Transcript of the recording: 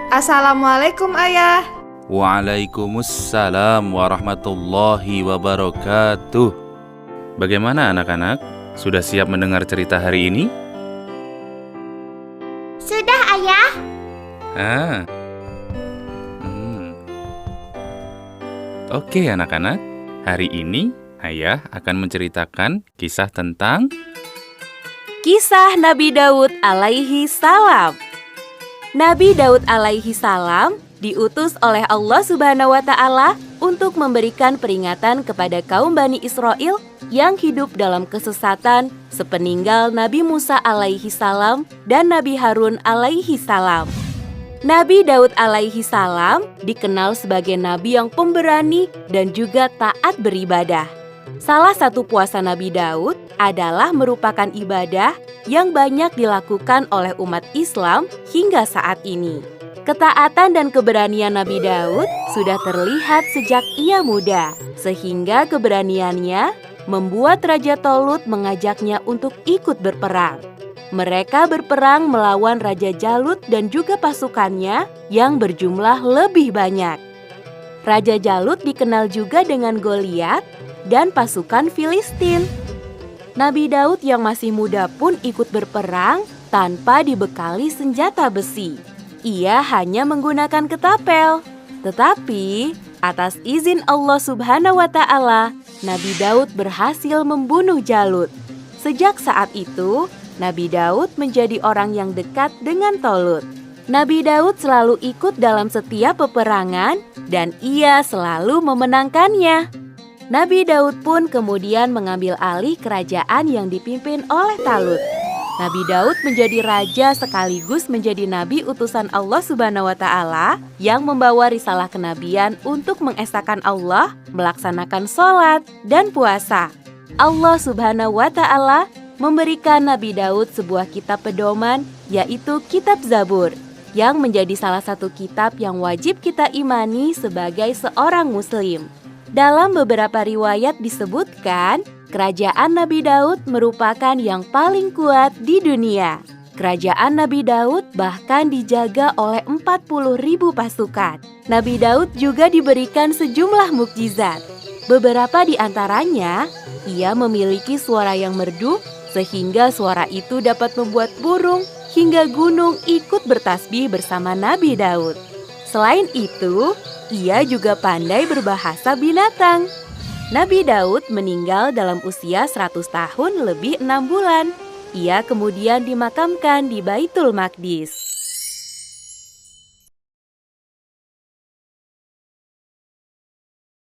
Assalamualaikum Ayah. Waalaikumsalam warahmatullahi wabarakatuh. Bagaimana anak-anak? Sudah siap mendengar cerita hari ini? Sudah, Ayah. Oke anak-anak, hari ini Ayah akan menceritakan kisah tentang Kisah Nabi Daud alaihi salam. Nabi Daud alaihi salam diutus oleh Allah Subhanahu wa Ta'ala untuk memberikan peringatan kepada kaum Bani Israel yang hidup dalam kesesatan sepeninggal Nabi Musa alaihi salam dan Nabi Harun alaihi salam. Nabi Daud alaihi salam dikenal sebagai nabi yang pemberani dan juga taat beribadah. Salah satu puasa Nabi Daud adalah merupakan ibadah yang banyak dilakukan oleh umat Islam hingga saat ini. Ketaatan dan keberanian Nabi Daud sudah terlihat sejak ia muda, sehingga keberaniannya membuat Raja Tolut mengajaknya untuk ikut berperang. Mereka berperang melawan Raja Jalut dan juga pasukannya yang berjumlah lebih banyak. Raja Jalut dikenal juga dengan Goliat dan pasukan Filistin. Nabi Daud yang masih muda pun ikut berperang tanpa dibekali senjata besi. Ia hanya menggunakan ketapel. Tetapi atas izin Allah Subhanahu wa Ta'ala, Nabi Daud berhasil membunuh Jalut. Sejak saat itu, Nabi Daud menjadi orang yang dekat dengan Tolut. Nabi Daud selalu ikut dalam setiap peperangan dan ia selalu memenangkannya. Nabi Daud pun kemudian mengambil alih kerajaan yang dipimpin oleh Talut. Nabi Daud menjadi raja sekaligus menjadi nabi utusan Allah Subhanahu wa Ta'ala yang membawa risalah kenabian untuk mengesahkan Allah, melaksanakan sholat dan puasa. Allah Subhanahu wa Ta'ala memberikan Nabi Daud sebuah kitab pedoman, yaitu Kitab Zabur, yang menjadi salah satu kitab yang wajib kita imani sebagai seorang muslim. Dalam beberapa riwayat disebutkan, kerajaan Nabi Daud merupakan yang paling kuat di dunia. Kerajaan Nabi Daud bahkan dijaga oleh 40.000 pasukan. Nabi Daud juga diberikan sejumlah mukjizat. Beberapa di antaranya, ia memiliki suara yang merdu, sehingga suara itu dapat membuat burung hingga gunung ikut bertasbih bersama Nabi Daud. Selain itu, ia juga pandai berbahasa binatang. Nabi Daud meninggal dalam usia 100 tahun lebih 6 bulan. Ia kemudian dimakamkan di Baitul Maqdis.